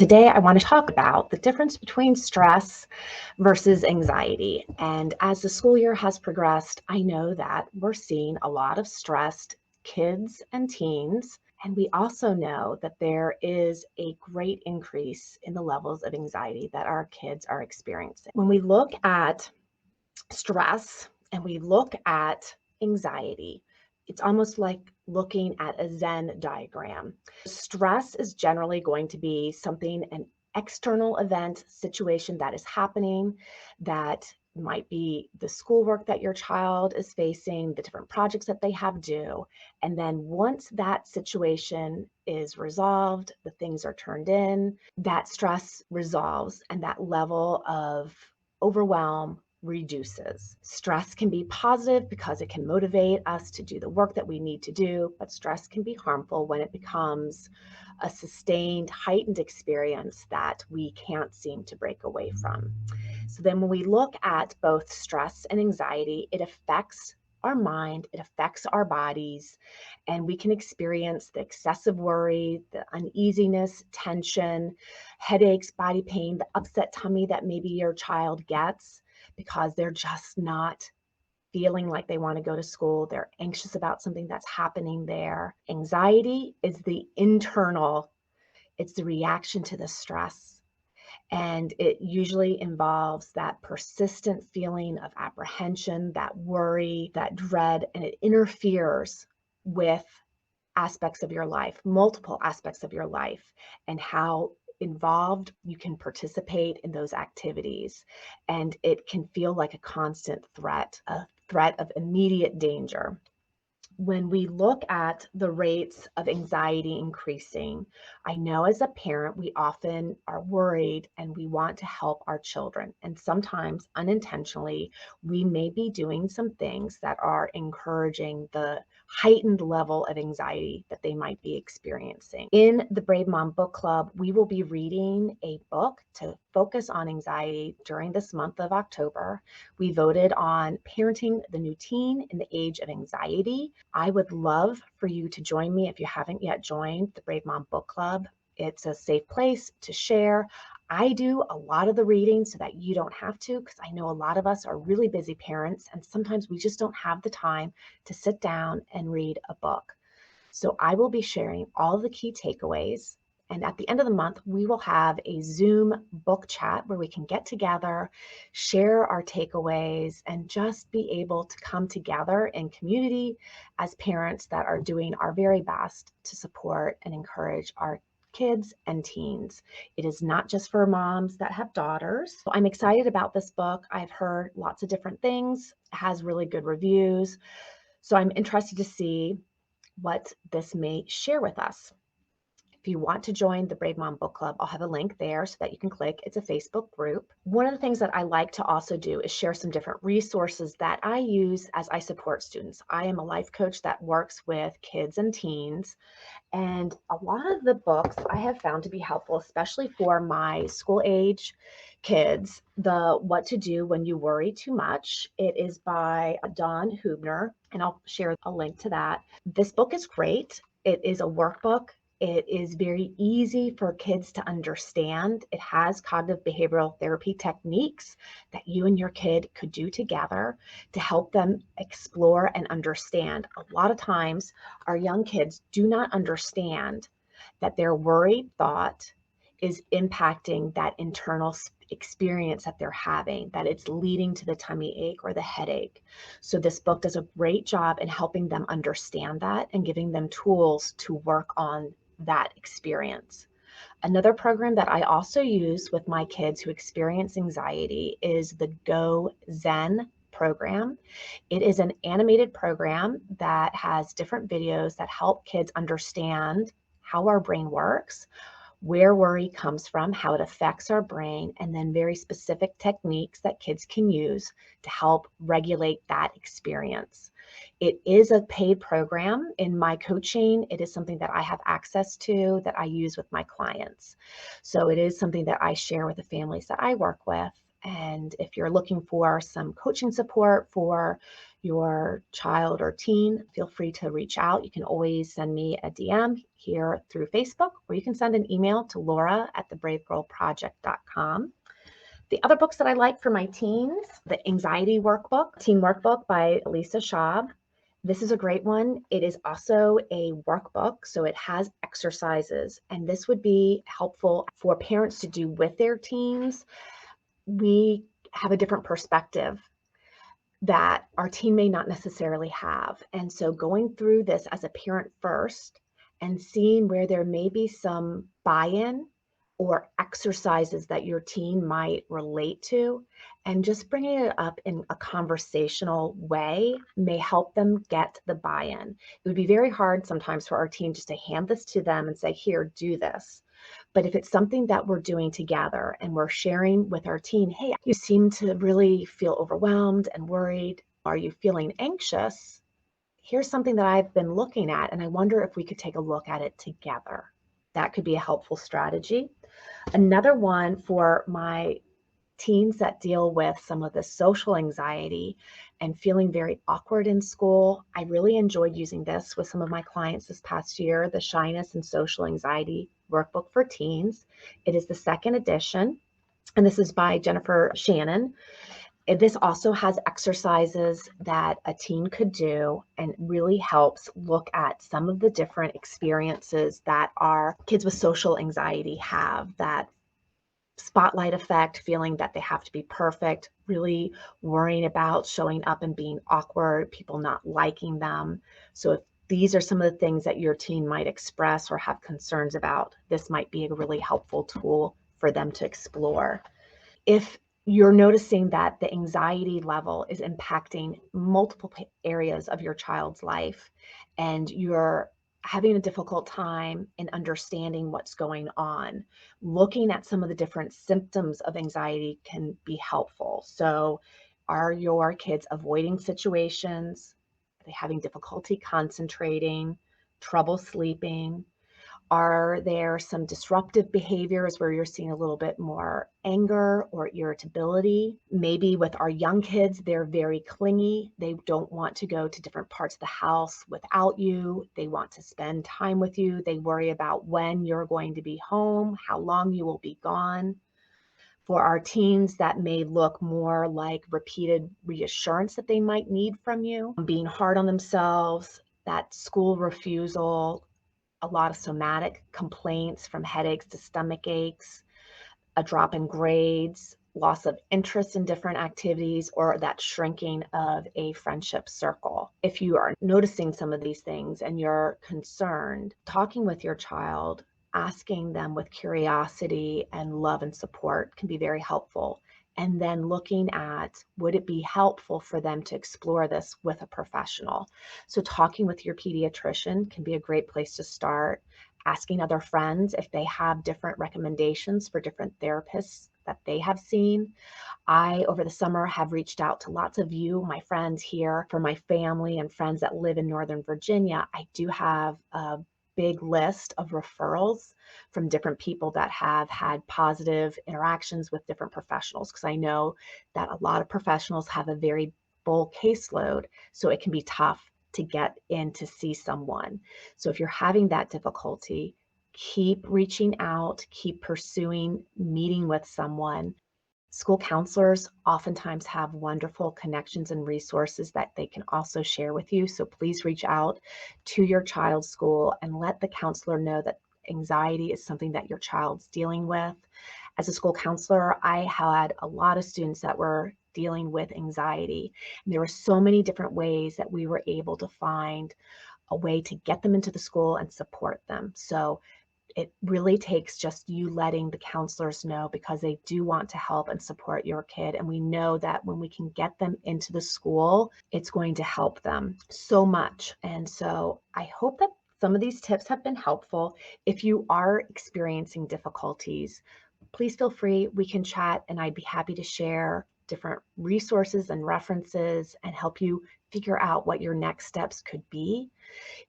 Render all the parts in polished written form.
Today, I want to talk about the difference between stress versus anxiety. And as the school year has progressed, I know that we're seeing a lot of stressed kids and teens. And we also know that there is a great increase in the levels of anxiety that our kids are experiencing. When we look at stress and we look at anxiety, it's almost like looking at a Venn diagram. Stress is generally going to be something, an external event, situation that is happening that might be the schoolwork that your child is facing, the different projects that they have due. And then once that situation is resolved, the things are turned in, that stress resolves and that level of overwhelm reduces. Stress can be positive because it can motivate us to do the work that we need to do, but stress can be harmful when it becomes a sustained, heightened experience that we can't seem to break away from. So then when we look at both stress and anxiety, it affects our mind, it affects our bodies, and we can experience the excessive worry, the uneasiness, tension, headaches, body pain, the upset tummy that maybe your child gets because they're just not feeling like they want to go to school. They're anxious about something that's happening there. Anxiety is the internal, it's the reaction to the stress. And it usually involves that persistent feeling of apprehension, that worry, that dread, and it interferes with aspects of your life, multiple aspects of your life, and how involved you can participate in those activities. And it can feel like a constant threat, a threat of immediate danger. When we look at the rates of anxiety increasing, I know as a parent, we often are worried and we want to help our children. And sometimes unintentionally, we may be doing some things that are encouraging the heightened level of anxiety that they might be experiencing. In the Brave Mom Book Club, we will be reading a book to focus on anxiety during this month of October. We voted on Parenting the New Teen in the Age of Anxiety. I would love for you to join me if you haven't yet joined the Brave Mom Book Club. It's a safe place to share. I do a lot of the reading so that you don't have to, because I know a lot of us are really busy parents and sometimes we just don't have the time to sit down and read a book. So I will be sharing all the key takeaways. And at the end of the month, we will have a Zoom book chat where we can get together, share our takeaways, and just be able to come together in community as parents that are doing our very best to support and encourage our kids and teens. It is not just for moms that have daughters. So I'm excited about this book. I've heard lots of different things. It has really good reviews. So I'm interested to see what this may share with us. If you want to join the Brave Mom Book Club, I'll have a link there so that you can click. It's a Facebook group. One of the things that I like to also do is share some different resources that I use as I support students. I am a life coach that works with kids and teens, and a lot of the books I have found to be helpful, especially for my school age kids. The What to Do When You Worry Too Much. It is by Dawn Hubner, and I'll share a link to that. This book is great. It is a workbook. It is very easy for kids to understand. It has cognitive behavioral therapy techniques that you and your kid could do together to help them explore and understand. A lot of times, our young kids do not understand that their worried thought is impacting that internal experience that they're having, that it's leading to the tummy ache or the headache. So this book does a great job in helping them understand that and giving them tools to work on that experience. Another program that I also use with my kids who experience anxiety is the Go Zen program. It is an animated program that has different videos that help kids understand how our brain works, where worry comes from, how it affects our brain, and then very specific techniques that kids can use to help regulate that experience. It is a paid program. In my coaching, it is something that I have access to, that I use with my clients. So it is something that I share with the families that I work with. And if you're looking for some coaching support for your child or teen, feel free to reach out. You can always send me a DM here through Facebook, or you can send an email to laura@thebravegirlproject.com. The other books that I like for my teens, the Anxiety Workbook, Teen Workbook by Lisa Schaub. This is a great one. It is also a workbook, so it has exercises, and this would be helpful for parents to do with their teens. We have a different perspective that our teen may not necessarily have. And so going through this as a parent first and seeing where there may be some buy-in or exercises that your teen might relate to, and just bringing it up in a conversational way may help them get the buy-in. It would be very hard sometimes for our teen just to hand this to them and say, here, do this. But if it's something that we're doing together and we're sharing with our teen, hey, you seem to really feel overwhelmed and worried. Are you feeling anxious? Here's something that I've been looking at, and I wonder if we could take a look at it together. That could be a helpful strategy. Another one for my teens that deal with some of the social anxiety and feeling very awkward in school. I really enjoyed using this with some of my clients this past year, the Shyness and Social Anxiety Workbook for Teens. It is the second edition, and this is by Jennifer Shannon. This also has exercises that a teen could do and really helps look at some of the different experiences that our kids with social anxiety have, that spotlight effect, feeling that they have to be perfect, really worrying about showing up and being awkward, people not liking them. So if these are some of the things that your teen might express or have concerns about, this might be a really helpful tool for them to explore. If you're noticing that the anxiety level is impacting multiple areas of your child's life and you're having a difficult time in understanding what's going on, looking at some of the different symptoms of anxiety can be helpful. So, are your kids avoiding situations? Are they having difficulty concentrating, trouble sleeping? Are there some disruptive behaviors where you're seeing a little bit more anger or irritability? Maybe with our young kids, they're very clingy. They don't want to go to different parts of the house without you. They want to spend time with you. They worry about when you're going to be home, how long you will be gone. For our teens, that may look more like repeated reassurance that they might need from you, being hard on themselves, that school refusal, a lot of somatic complaints from headaches to stomach aches, a drop in grades, loss of interest in different activities, or that shrinking of a friendship circle. If you are noticing some of these things and you're concerned, talking with your child, asking them with curiosity and love and support can be very helpful. And then looking at, would it be helpful for them to explore this with a professional? So talking with your pediatrician can be a great place to start. Asking other friends if they have different recommendations for different therapists that they have seen. I, over the summer, have reached out to lots of you, my friends here, for my family and friends that live in Northern Virginia. I do have a big list of referrals from different people that have had positive interactions with different professionals, because I know that a lot of professionals have a very full caseload, so it can be tough to get in to see someone. So if you're having that difficulty, keep reaching out, keep pursuing meeting with someone. School counselors oftentimes have wonderful connections and resources that they can also share with you. So please reach out to your child's school and let the counselor know that anxiety is something that your child's dealing with. As a school counselor, I had a lot of students that were dealing with anxiety. And there were so many different ways that we were able to find a way to get them into the school and support them. So it really takes just you letting the counselors know, because they do want to help and support your kid. And we know that when we can get them into the school, it's going to help them so much. And so I hope that some of these tips have been helpful. If you are experiencing difficulties, please feel free. We can chat, and I'd be happy to share different resources and references and help you figure out what your next steps could be.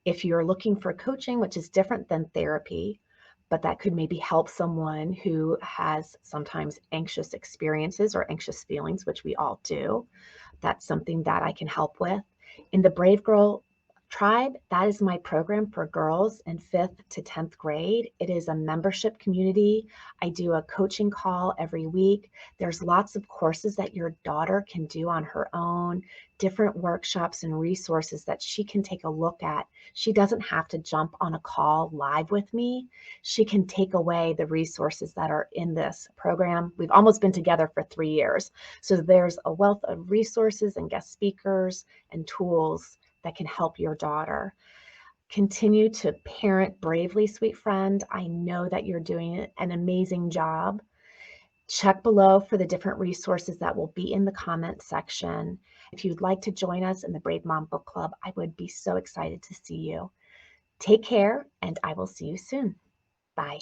If you're looking for coaching, which is different than therapy, but that could maybe help someone who has sometimes anxious experiences or anxious feelings, which we all do. That's something that I can help with. In the Brave Girl Tribe, that is my program for girls in 5th to 10th grade. It is a membership community. I do a coaching call every week. There's lots of courses that your daughter can do on her own, different workshops and resources that she can take a look at. She doesn't have to jump on a call live with me. She can take away the resources that are in this program. We've almost been together for 3 years. So there's a wealth of resources and guest speakers and tools that can help your daughter. Continue to parent bravely, sweet friend. I know that you're doing an amazing job. Check below for the different resources that will be in the comment section. If you'd like to join us in the Brave Mom Book Club, I would be so excited to see you. Take care, and I will see you soon. Bye.